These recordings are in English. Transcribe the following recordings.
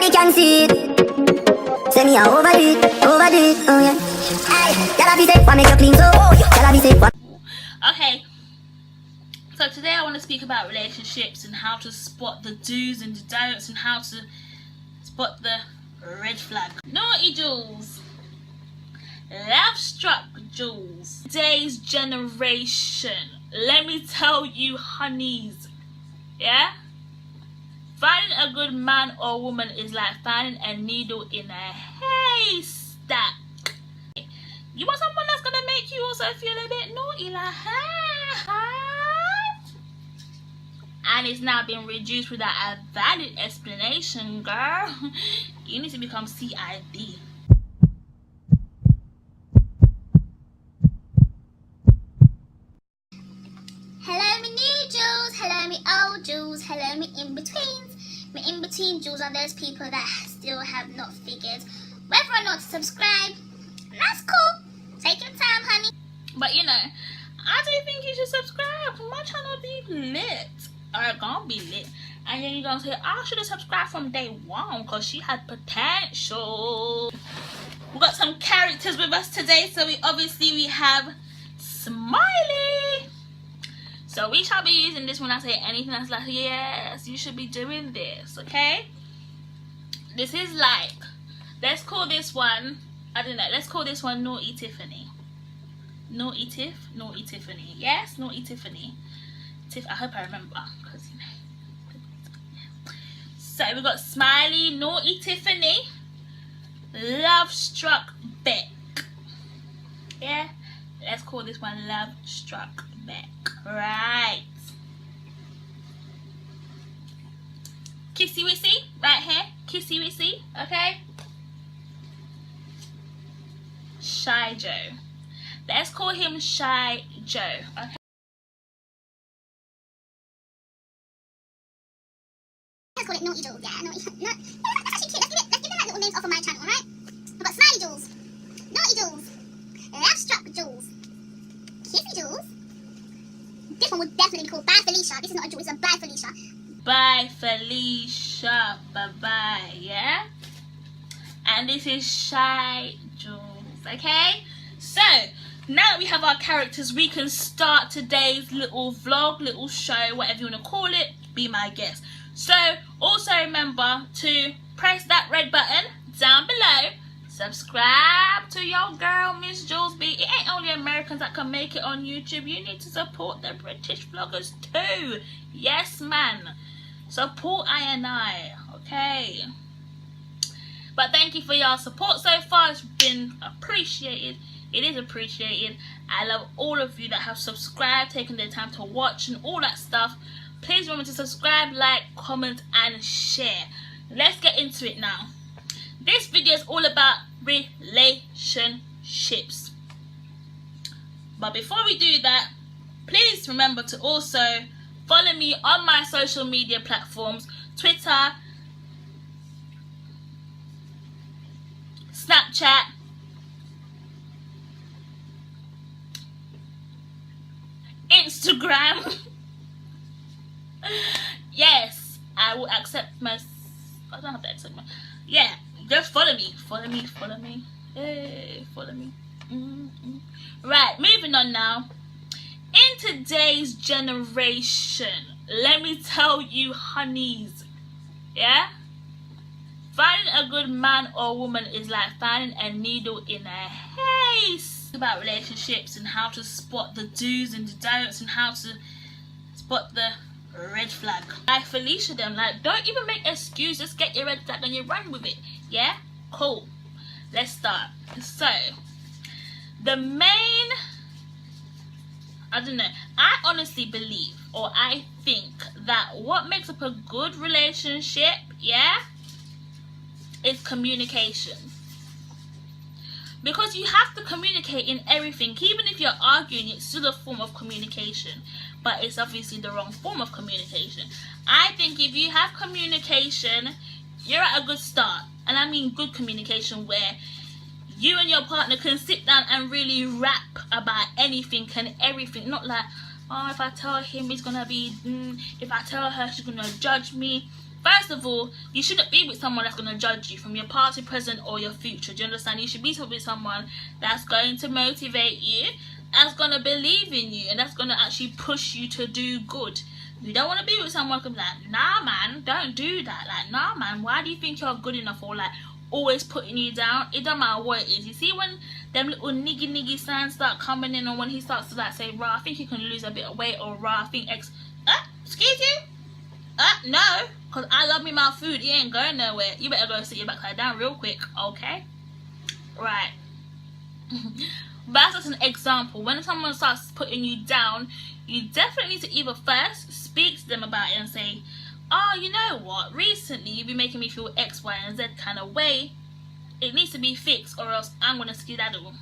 Everybody can see it. Say me a overdo it, oh yeah. Aye, y'all be safe, I make you clean so. Y'all be safe. Okay, so today I want to speak about relationships and how to spot the do's and the don'ts and how to spot the red flag. Naughty Jules, love struck Jules. Today's generation, let me tell you honeys, yeah? Finding a good man or woman is like finding a needle in a haystack. You want someone that's gonna make you also feel a bit naughty, like and it's now been reduced without a valid explanation, girl. You need to become CID. Hello me new Jules, hello me old Jules, hello me in-betweens. Me in-between Jules are those people that still have not figured whether or not to subscribe. That's cool. Take your time, honey. But you know, I don't think you should subscribe. My channel be lit. Or it gonna be lit. And then you're gonna say, I should have subscribed from day one because she had potential. We got some characters with us today. So we have Smiley. So we shall be using this when I say anything that's like, yes, you should be doing this, okay? This is like, let's call this one, I don't know, let's call this one Naughty Tiffany. Naughty Tiffany. Yes, Naughty Tiffany. I hope I remember, because you know. So we got Smiley, Naughty Tiffany, Love Struck Beck. Yeah, let's call this one Love Struck Beck. Right. Kissy Wissy, right here. Kissy Wissy, okay. Shy Joe. Let's call him Shy Joe, okay. Let's call it Naughty Jules, yeah, Naughty. No, that's actually cute. Let's give them like little names off of my channel, alright? We've got Smiley Jules, Naughty Jules, Love Struck Jules, Kissy Jules. This one would definitely be called Bye Felicia. This is not a Jules, it's a Bye Felicia. Bye Felicia, bye-bye, yeah? And this is Shy Jules, okay? So, now that we have our characters, we can start today's little vlog, little show, whatever you want to call it. Be my guest. So, also remember to press that red button down below. Subscribe to your girl, Msjulzb. It ain't only Americans that can make it on YouTube. You need to support the British vloggers too. Yes, man. Support I, okay? But thank you for your support so far. It's been appreciated. It is appreciated. I love all of you that have subscribed, taken their time to watch and all that stuff. Please remember to subscribe, like, comment and share. Let's get into it now. This video is all about relationships. But before we do that, please remember to also follow me on my social media platforms, Twitter, Snapchat, Instagram. Yes, I will accept my, I don't have to accept my, yeah, just follow me. Hey, follow me. Right, moving on now. In today's generation, let me tell you honeys, yeah? Finding a good man or woman is like finding a needle in a haystack. About relationships and how to spot the do's and the don'ts and how to spot the red flag. Like Felicia them, like, don't even make excuses, get your red flag and you run with it, yeah? Cool. Let's start. So, the main, I don't know, I honestly believe, or I think that what makes up a good relationship, yeah, is communication. Because you have to communicate in everything. Even if you're arguing, it's still a form of communication. But it's obviously the wrong form of communication. I think if you have communication, you're at a good start. And I mean good communication where you and your partner can sit down and really rap about anything and everything. Not like, oh, if I tell him he's gonna be, if I tell her she's gonna judge me. First of all, you shouldn't be with someone that's going to judge you from your past, your present, or your future. Do you understand? You should be with someone that's going to motivate you, that's going to believe in you, and that's going to actually push you to do good. You don't want to be with someone who's like, nah man, don't do that. Like, nah man, why do you think you're good enough? Or like always putting you down. It don't matter what it is. You see when them little niggy signs start coming in, or when he starts to like say, rah, I think you can lose a bit of weight, or rah, I think excuse you? No, because I love me my food. You ain't going nowhere. You better go sit your backside down real quick, okay? Right. But that's just an example. When someone starts putting you down, you definitely need to either first speak to them about it and say, oh, you know what, recently you've been making me feel X, Y, and Z kind of way. It needs to be fixed, or else I'm going to skedaddle.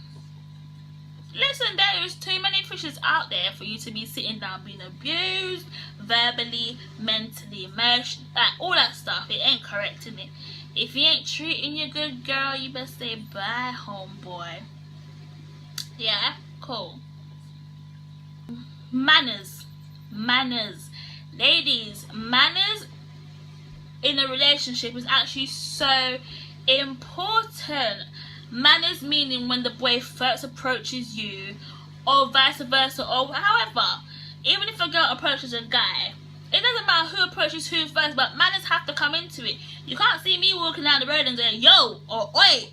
Listen, there is too many fishes out there for you to be sitting down being abused verbally, mentally, emotionally, like all that stuff. It ain't correct, isn't it? If he ain't treating you good, girl, you better say bye, homeboy. Yeah, cool. Manners. Ladies, manners in a relationship is actually so important. Manners meaning when the boy first approaches you, or vice versa, or however. Even if a girl approaches a guy, it doesn't matter who approaches who first, but manners have to come into it. You can't see me walking down the road and say, yo, or oi,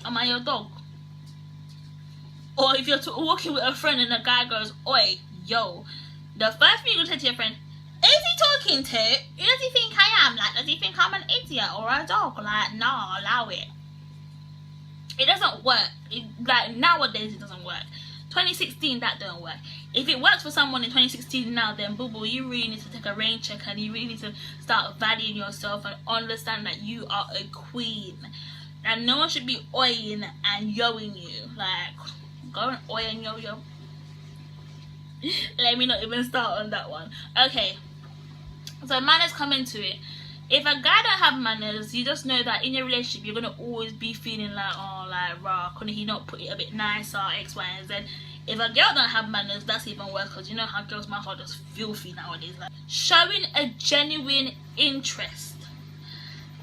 am I your dog? Or if you're walking with a friend and a guy goes, oi, yo, the first thing you're going to say to your friend, is he talking to? Who does he think I am? Like, does he think I'm an idiot or a dog? Like, no, allow it. It doesn't work. Like, nowadays it doesn't work. 2016, that don't work. If it works for someone in 2016 now, then boo-boo, you really need to take a rain check, and you really need to start valuing yourself and understand that you are a queen. And no one should be oiling and yoing you. Like, go and oi and yo. Let me not even start on that one. Okay, so manners come into it. If a guy don't have manners, you just know that in your relationship you're gonna always be feeling like, oh, like, rah, couldn't he not put it a bit nicer, X, Y, and Z. If a girl don't have manners, that's even worse, because you know how girls' mouths are just filthy nowadays. Like, showing a genuine interest.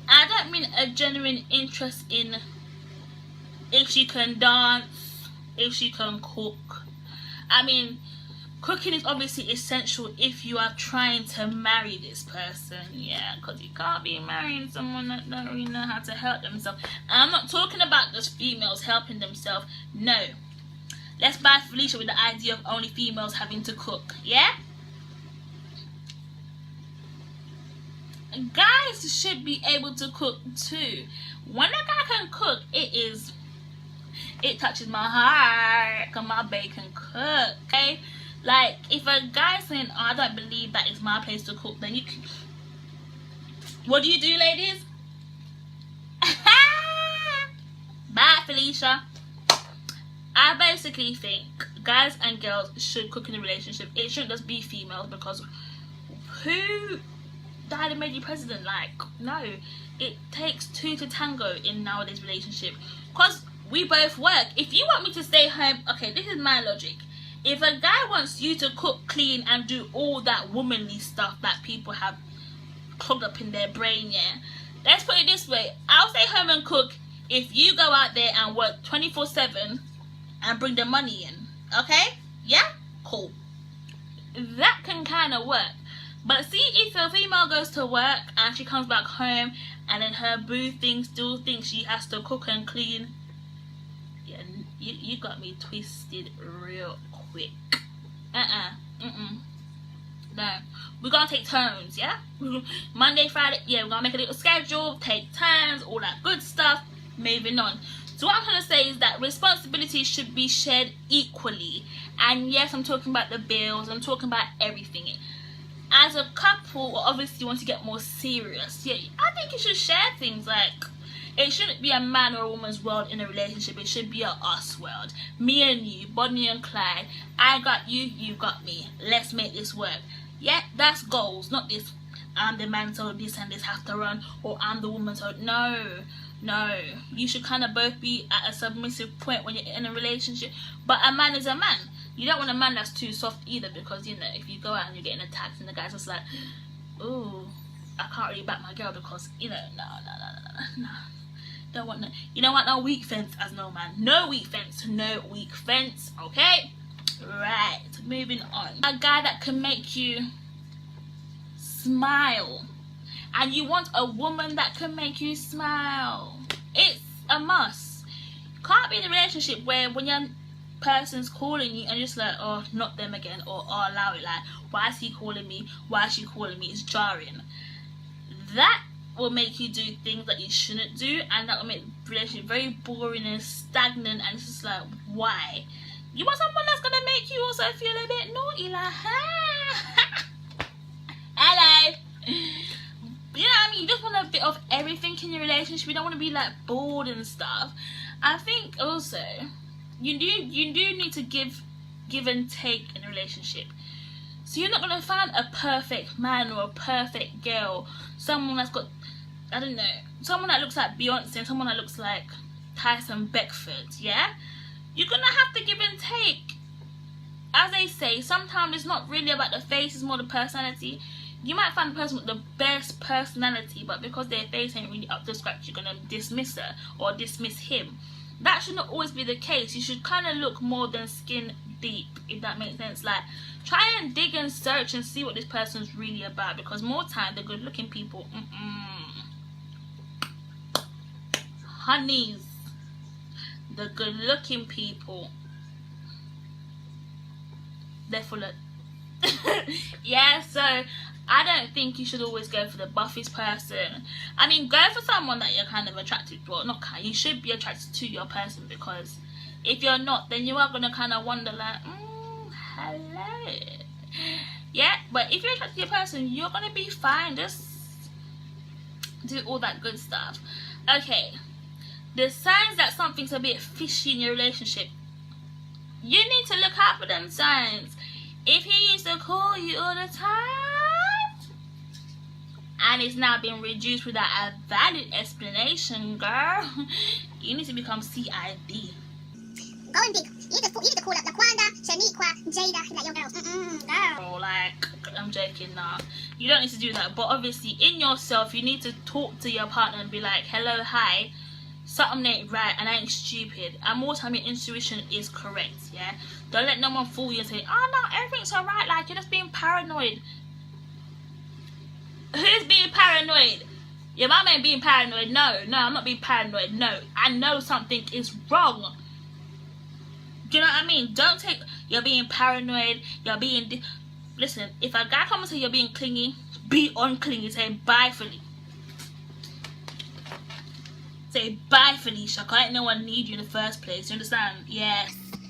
I don't mean a genuine interest in if she can dance, if she can cook. I mean, cooking is obviously essential if you are trying to marry this person, yeah, because you can't be marrying someone that don't really know how to help themselves. And I'm not talking about just females helping themselves, no. Let's buy Felicia with the idea of only females having to cook, yeah? Guys should be able to cook too. When a guy can cook, it touches my heart, because my babe can cook, okay? Like, if a guy's saying, oh, I don't believe that it's my place to cook, then you can... What do you do, ladies? Bye, Felicia. I basically think guys and girls should cook in a relationship. It shouldn't just be females, because who died and made you president? Like, no. It takes two to tango in nowadays relationship. Because we both work. If you want me to stay home... Okay, this is my logic. If a guy wants you to cook, clean, and do all that womanly stuff that people have clogged up in their brain, yeah, let's put it this way. I'll stay home and cook if you go out there and work 24/7 and bring the money in, okay? Yeah? Cool. That can kind of work. But see, if a female goes to work and she comes back home and then her boo still thinks she has to cook and clean, yeah, you got me twisted real quick. No, we're gonna take turns, yeah? Monday, Friday, yeah, we're gonna make a little schedule, take turns, all that good stuff. Moving on. So what I'm trying to say is that responsibilities should be shared equally. And yes, I'm talking about the bills, I'm talking about everything. As a couple, obviously you want to get more serious. Yeah, I think you should share things. Like, it shouldn't be a man or a woman's world in a relationship. It should be a us world. Me and you, Bonnie and Clyde. I got you, you got me. Let's make this work. Yeah, that's goals, not this, I'm the man so this and this has to run, or I'm the woman so... No, you should kind of both be at a submissive point when you're in a relationship. But a man is a man. You don't want a man that's too soft either, because, you know, if you go out and you're getting attacked and the guy's just like, ooh, I can't really back my girl because, you know, no. Don't want no, you don't want no weak fence as no man. No weak fence, okay? Right, moving on. A guy that can make you smile. And you want a woman that can make you smile. It's a must. Can't be in a relationship where when your person's calling you and you're just like, oh, not them again, or oh, allow it, like, why is he calling me? Why is she calling me? It's jarring. That will make you do things that you shouldn't do, and that will make the relationship very boring and stagnant, and it's just like, why? You want someone that's gonna make you also feel a bit naughty, like, hello. You know what I mean? You just want a bit of everything in your relationship. You don't want to be like bored and stuff. I think also you do need to give and take in a relationship. So you're not gonna find a perfect man or a perfect girl, someone that's got, I don't know, someone that looks like Beyonce and someone that looks like Tyson Beckford, yeah? You're gonna have to give and take. As they say, sometimes it's not really about the face, it's more the personality. You might find the person with the best personality, but because their face ain't really up to scratch, you're gonna dismiss her or dismiss him. That should not always be the case. You should kind of look more than skin deep, if that makes sense. Like, try and dig and search and see what this person's really about, because more time the good looking people, honeys, the good looking people, they're full of yeah. So I don't think you should always go for the buffest person. I mean, go for someone that you're kind of attracted to. Well, not kind, you should be attracted to your person, because if you're not, then you are going to kind of wonder like, hello. Yeah, but if you're attracted to your person, you're going to be fine. Just do all that good stuff. Okay, the signs that something's a bit fishy in your relationship. You need to look out for them signs. If he used to call you all the time and it's now been reduced without a valid explanation, girl, you need to become CID. Going big. You need to call up Laquanda, Shaniqua, Jada, like your girls. Girl. Like, I'm joking now. You don't need to do that. But obviously, in yourself, you need to talk to your partner and be like, hello, hi. Something ain't right and I ain't stupid. And more time your intuition is correct, yeah? Don't let no one fool you and say, oh no, everything's alright, like you're just being paranoid. Who's being paranoid? Your mum ain't being paranoid. No, I'm not being paranoid. No, I know something is wrong. Do you know what I mean? Don't take, you're being paranoid, you're being, listen, if a guy comes and say you're being clingy, be unclingy, say bye Felicia. Say bye Felicia, because no one need you in the first place, you understand? Yeah.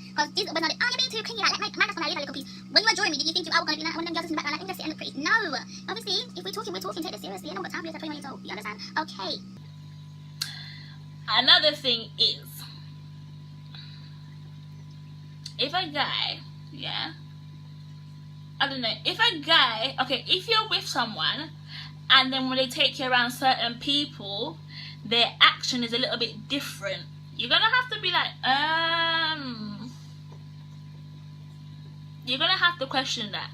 Because these was not, oh, you're being too clingy, like my that's when I leave a little piece. When you were joining me, did you think you were going to be like one of them girls in the background, like, just sit and look pretty? No. Obviously, if we're talking, take this seriously. I don't got time for this at 21 years old. You understand? Okay. Another thing is, if a guy, yeah, I don't know, if a guy, okay, if you're with someone and then when they take you around certain people, their action is a little bit different, you're gonna have to be like, you're gonna have to question that.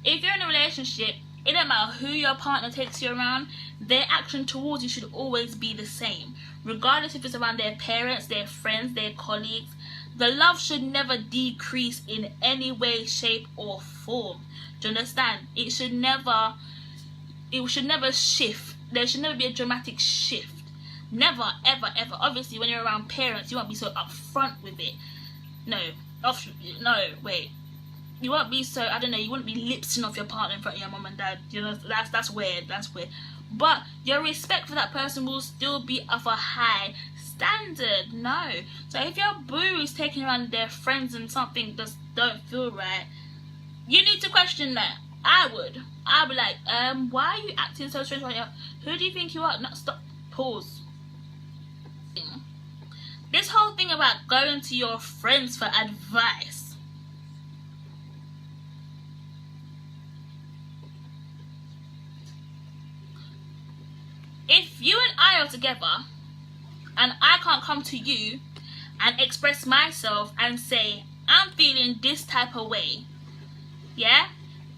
If you're in a relationship, it don't matter who your partner takes you around, their action towards you should always be the same, regardless if it's around their parents, their friends, their colleagues. The love should never decrease in any way, shape or form. Do you understand? It should never shift. There should never be a dramatic shift. Never, ever, ever. Obviously, when you're around parents, you won't be so upfront with it. Wait. You won't be so, I don't know, you wouldn't be lip-syncing off your partner in front of your mum and dad. You know, that's weird. But your respect for that person will still be of a high standard. No. So if your boo is taking around their friends and something just don't feel right, you need to question that. I'd be like, why are you acting so strange right now? Who do you think you are? No, stop. Pause. This whole thing about going to your friends for advice. If you and I are together and I can't come to you and express myself and say, I'm feeling this type of way, yeah?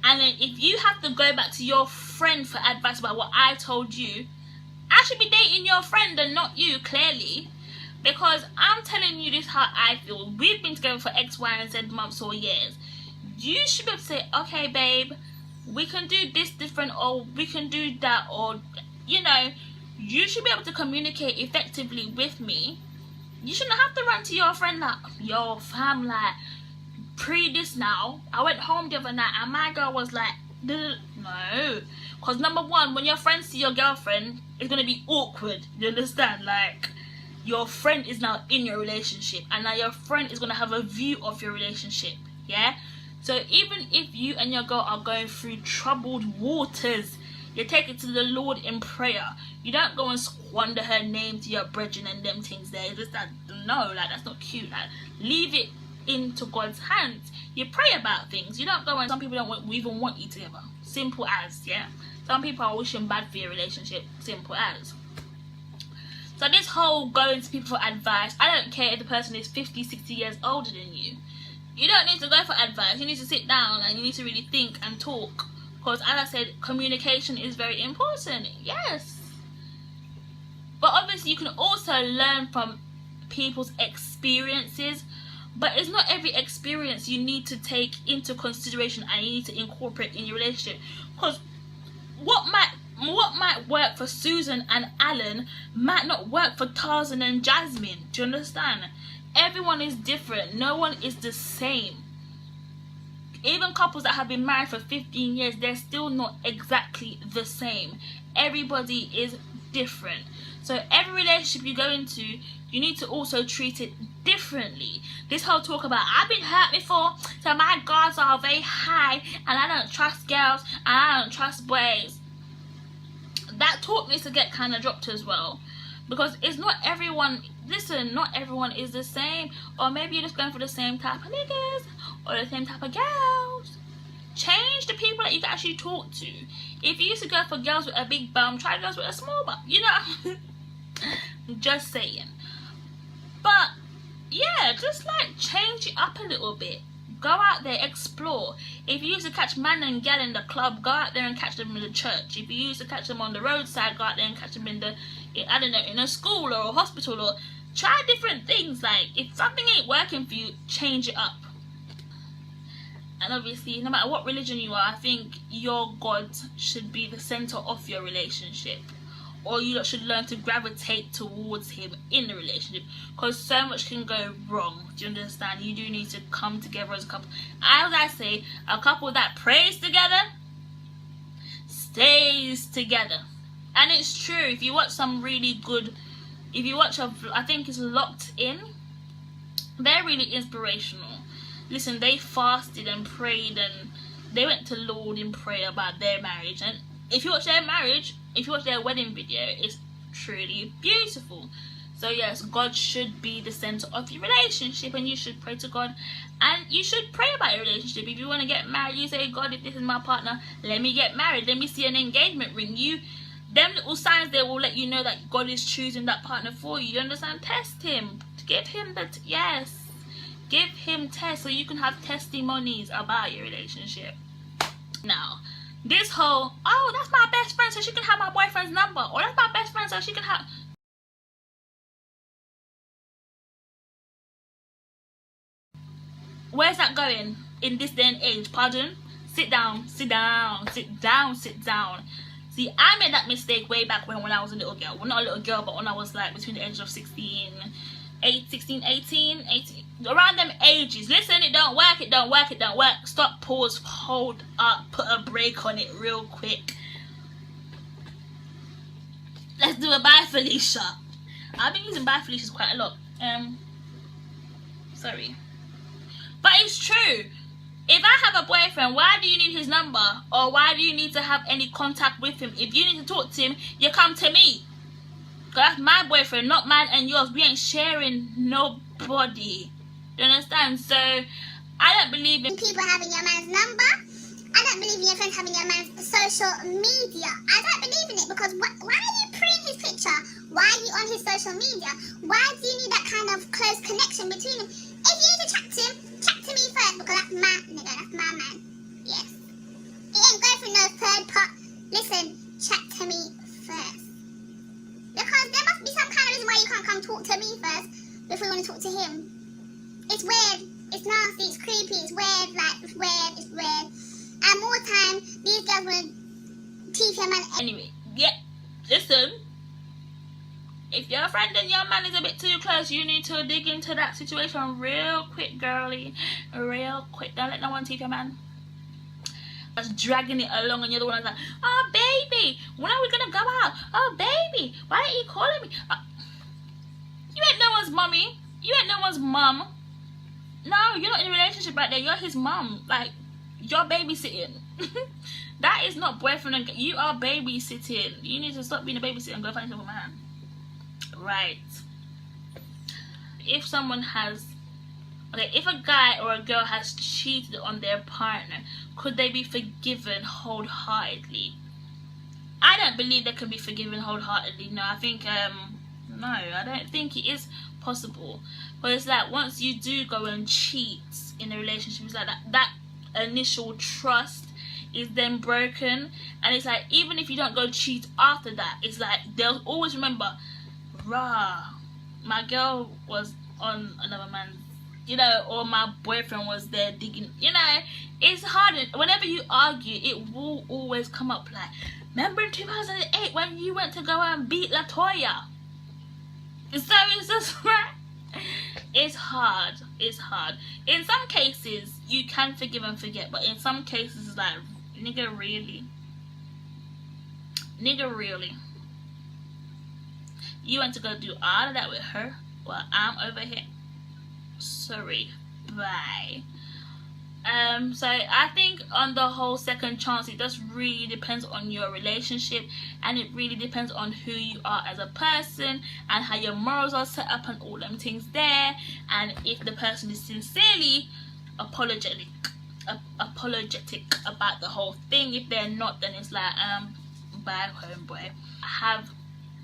And then if you have to go back to your friend for advice about what I told you, I should be dating your friend and not you, clearly. Because I'm telling you this how I feel. We've been together for X, Y, and Z months or years. You should be able to say, okay, babe, we can do this different, or we can do that, or, you know, you should be able to communicate effectively with me. You shouldn't have to run to your friend like, yo, fam, like, pre this now. I went home the other night and my girl was like, no. Because number one, when your friends see your girlfriend, it's going to be awkward. You understand? Like, your friend is now in your relationship, and now your friend is going to have a view of your relationship, yeah? So even if you and your girl are going through troubled waters, you take it to the Lord in prayer. You don't go and squander her name to your brethren and them things there. Just that, no, like, that's not cute. Like, leave it into God's hands. You pray about things. You don't go and some people don't even want you together. Simple as, yeah? Some people are wishing bad for your relationship. Simple as. So this whole going to people for advice, I don't care if the person is 50, 60 years older than you. You don't need to go for advice. You need to sit down and you need to really think and talk. Because as I said, communication is very important. Yes. But obviously you can also learn from people's experiences. But it's not every experience you need to take into consideration and you need to incorporate in your relationship. Because what might work for Susan and Alan might not work for Tarzan and Jasmine. Do you understand? Everyone is different. No one is the same. Even couples that have been married for 15 years, they're still not exactly the same. Everybody is different. So every relationship you go into, you need to also treat it differently. This whole talk about, I've been hurt before, so my guards are very high, and I don't trust girls, and I don't trust boys. That talk needs to get kind of dropped as well. Because it's not everyone, listen, not everyone is the same. Or maybe you're just going for the same type of niggas, or the same type of girls. Change the people that you can actually talk to. If you used to go for girls with a big bum, try girls with a small bum, you know. Just saying. But yeah, just like change it up a little bit. Go out there, explore. If you used to catch man and gal in the club, go out there and catch them in the church. If you used to catch them on the roadside, go out there and catch them in I don't know, in a school or a hospital, or try different things. Like, if something ain't working for you, change it up. And obviously, no matter what religion you are, I think your God should be the center of your relationship. Or you should learn to gravitate towards him in the relationship. Because so much can go wrong. Do you understand? You do need to come together as a couple. As I say, a couple that prays together stays together. And it's true. If you watch some really good, if you watch I think it's Locked In, they're really inspirational. Listen, they fasted and prayed and they went to Lord in prayer about their marriage. And if you watch their marriage, if you watch their wedding video, it's truly beautiful. So yes, God should be the center of your relationship, and you should pray to God, and you should pray about your relationship. If you want to get married, you say, God, if this is my partner, let me get married. Let me see an engagement ring. Them little signs there will let you know that God is choosing that partner for you. You understand? Test him. Give him give him tests so you can have testimonies about your relationship. Now, this whole, oh, that's my best friend so she can have my boyfriend's number, or that's my best friend so she can have... Where's that going in this day and age? Pardon? Sit down, sit down, sit down, sit down. See, I made that mistake way back when I was a little girl. Well, not a little girl, but when I was like between the ages of 18, around them ages. Listen, it don't work, it don't work, it don't work. Stop, pause, hold up, put a break on it real quick. Let's do a bye Felicia. I've been using bye Felicias quite a lot. Sorry. But it's true. If I have a boyfriend, why do you need his number? Or why do you need to have any contact with him? If you need to talk to him, you come to me. Because that's my boyfriend, not mine and yours. We ain't sharing nobody. You understand? So, I don't believe in people having your man's number. I don't believe in your friends having your man's social media. I don't believe in it, because why are you printing his picture? Why are you on his social media? Why do you need that kind of close connection between them? If you need to chat to him, because that's my nigga, that's my man. Yes. It ain't going through no third part. Listen, chat to me first. Because there must be some kind of reason why you can't come talk to me first before you want to talk to him. It's weird. It's nasty. It's creepy. It's weird. Like, it's weird. It's weird. And more time, these girls want to teach your man. Anyway, yeah, listen. If your friend and your man is a bit too close, you need to dig into that situation real quick, girly. Real quick. Don't let no one teach your man. Just dragging it along, and you're the one that's like, oh baby, when are we gonna go out? Oh baby, why aren't you calling me? You ain't no one's mommy. You ain't no one's mum. No, you're not in a relationship right there. You're his mum. Like, you're babysitting. That is not boyfriend and you are babysitting. You need to stop being a babysitter and go find yourself a man. Right. If someone has, okay, if a guy or a girl has cheated on their partner, could they be forgiven wholeheartedly? I don't believe they can be forgiven wholeheartedly. No, I think no, I don't think it is possible. But it's like once you do go and cheat in a relationship, it's like that initial trust is then broken, and it's like even if you don't go cheat after that, it's like they'll always remember, rah, my girl was on another man's, you know, or my boyfriend was there digging, you know. It's hard. Whenever you argue, it will always come up like, remember in 2008 when you went to go and beat Latoya? So it's just right. It's hard. It's hard. In some cases you can forgive and forget, but in some cases it's like, nigga really, you went to go do all of that with her while I'm over here. Sorry, bye. So I think on the whole second chance, it just really depends on your relationship, and it really depends on who you are as a person and how your morals are set up and all them things there, and if the person is sincerely apologetic about the whole thing. If they're not, then it's like bye homeboy. Have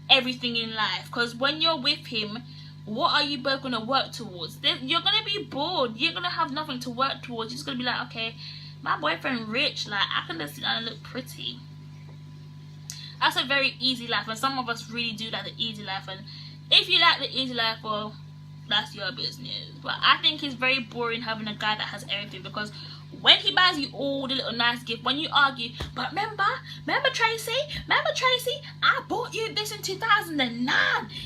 everything in life, because when you're with him, what are you both going to work towards? You're going to be bored. You're going to have nothing to work towards. You're just going to be like, okay, my boyfriend rich, like I can just sit down and look pretty. That's a very easy life, and some of us really do like the easy life, and if you like the easy life, well, that's your business. But I think it's very boring having a guy that has everything, because when he buys you all the little nice gift, when you argue, but remember Tracy, I bought you this in 2009.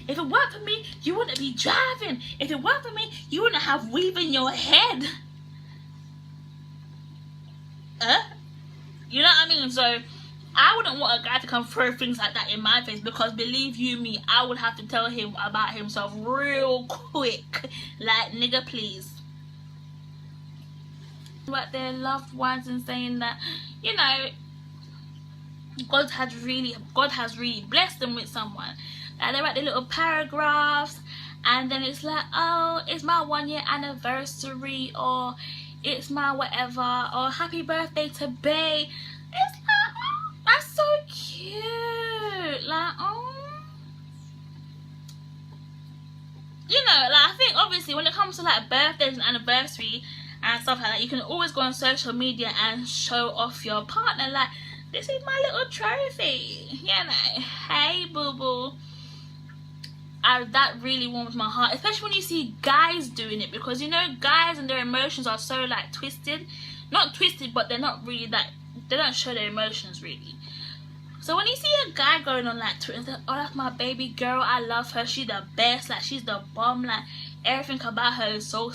If it weren't for me, you wouldn't be driving. If it weren't for me, you wouldn't have weave in your head. You know what I mean? So I wouldn't want a guy to come throw things like that in my face, because believe you me, I would have to tell him about himself real quick. Like, nigga, please. About their loved ones and saying that, you know, God has really blessed them with someone. Like they write their little paragraphs, and then it's like, oh, it's my 1 year anniversary, or it's my whatever, or happy birthday to Bae. It's like, oh, that's so cute. Like, oh, you know, like I think obviously when it comes to like birthdays and anniversary and stuff like that, you can always go on social media and show off your partner, like, this is my little trophy, you know, hey boo boo. That really warms my heart, especially when you see guys doing it, because you know guys and their emotions are so like twisted, not twisted, but they're not really that, they don't show their emotions really. So when you see a guy going on like Twitter and say, oh, that's my baby girl, I love her, she's the best, like she's the bomb, like everything about her is so,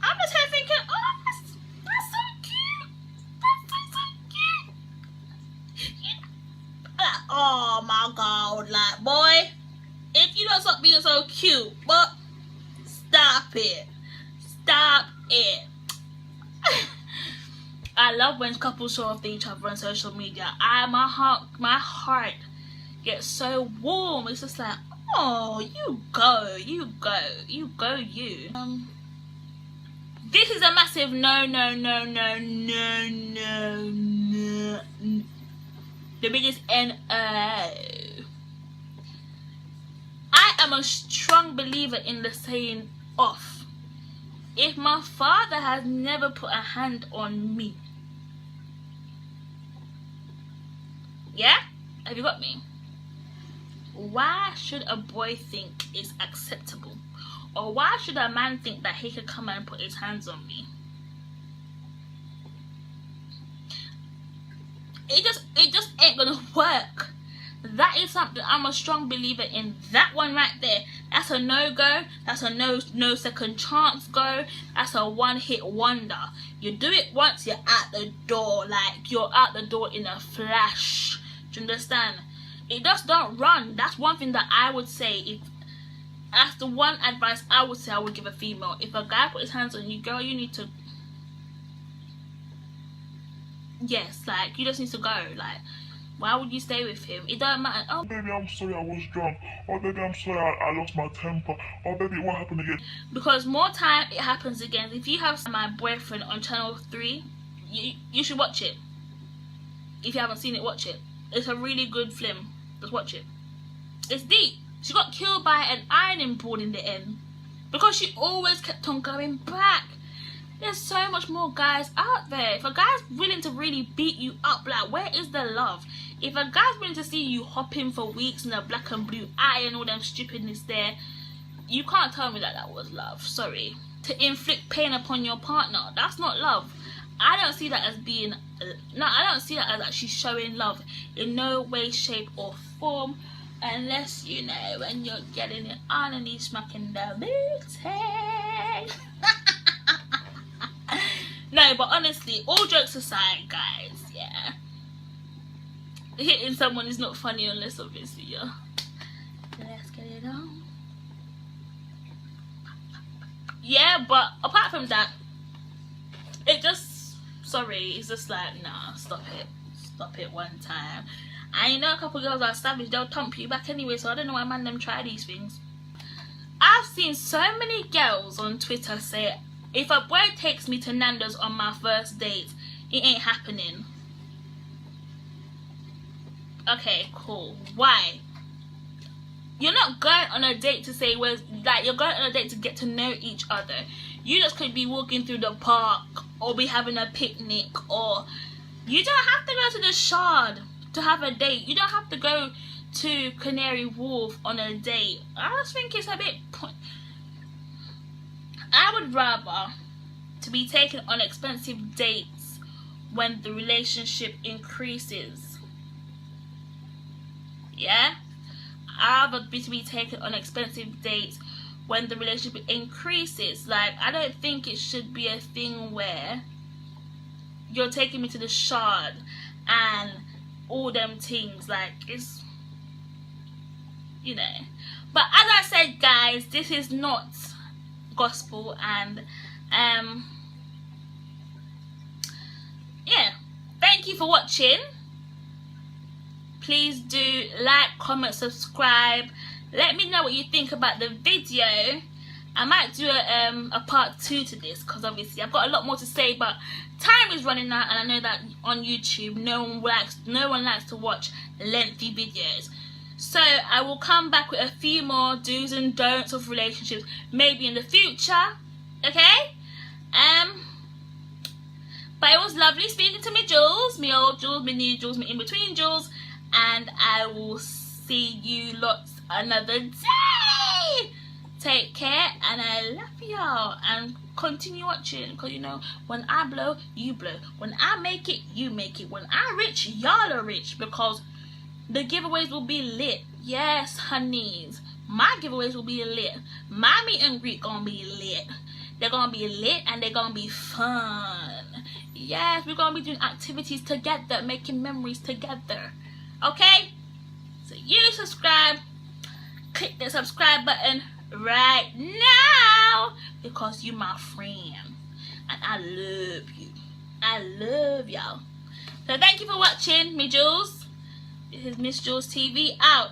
I'm just here thinking, oh, that's so cute. That's so cute. Yeah. Like, oh my god, like, boy, if you don't stop being so cute, but stop it. Stop it. I love when couples show off each other on social media. My heart gets so warm. It's just like, oh, you go. This is a massive no. The biggest no. I am a strong believer in the saying off. If my father has never put a hand on me, yeah, have you got me? Why should a boy think it's acceptable? Or why should a man think that he could come and put his hands on me? It just ain't gonna work. That is something I'm a strong believer in. That one right there, that's a no-go. That's a no second chance go. That's a one-hit wonder. You do it once, you're out the door. Like, you're out the door in a flash. Do you understand? It just don't run. That's one thing that I would say. That's the one advice I would say I would give a female. If a guy put his hands on you, girl, you need to, yes, like, you just need to go. Like, why would you stay with him? It don't matter. Oh, baby, I'm sorry I was drunk. Oh, baby, I'm sorry I lost my temper. Oh, baby, what happened again? Because more time it happens again. If you have My Boyfriend on channel 3, you should watch it. If you haven't seen it, watch it. It's a really good film. Just watch it. It's deep. She got killed by an ironing board in the end because she always kept on going back. There's so much more guys out there. If a guy's willing to really beat you up, like, where is the love? If a guy's willing to see you hopping for weeks in a black and blue eye and all them stupidness there, you can't tell me that that was love. Sorry. To inflict pain upon your partner, that's not love. I don't see that as being, no, I don't see that as actually showing love in no way, shape or form, unless, you know, when you're getting it on and he's smacking the booty. No, but honestly, all jokes aside, guys, yeah, hitting someone is not funny unless obviously you're, let's get it on. Yeah, but apart from that, it just, sorry, it's just like, nah, stop it one time. And you know, a couple girls are savage, they'll thump you back anyway, so I don't know why man them try these things. I've seen so many girls on Twitter say, if a boy takes me to Nando's on my first date, it ain't happening. Okay, cool. Why? You're not going on a date to say, well, like, you're going on a date to get to know each other. You just could be walking through the park or be having a picnic, or you don't have to go to the Shard to have a date. You don't have to go to Canary Wharf on a date. I just think it's a bit, I would rather to be taken on expensive dates when the relationship increases. Yeah? I'd rather to be taken on expensive dates when the relationship increases. Like, I don't think it should be a thing where you're taking me to the Shard and all them things. Like, it's, you know. But as I said, guys, this is not gospel, and yeah, thank you for watching. Please do like, comment, subscribe. Let me know what you think about the video. I might do a part 2 to this, because obviously I've got a lot more to say, but time is running out, and I know that on YouTube no one likes to watch lengthy videos. So I will come back with a few more do's and don'ts of relationships, maybe in the future, okay? But it was lovely speaking to me Jules, me old Jules, me new Jules, me in between Jules, and I will see you lots another day. Take care, and I love y'all, and continue watching, because you know, when I blow, you blow. When I make it, you make it. When I'm rich, y'all are rich, because the giveaways will be lit. Yes, honeys. My giveaways will be lit. My meet and greet gonna be lit. They're gonna be lit, and they're gonna be fun. Yes, we're gonna be doing activities together, making memories together. Okay? So you subscribe. Click the subscribe button right now, because you my friend. And I love you. I love y'all. So thank you for watching me, Jules. This is Msjulzb TV out.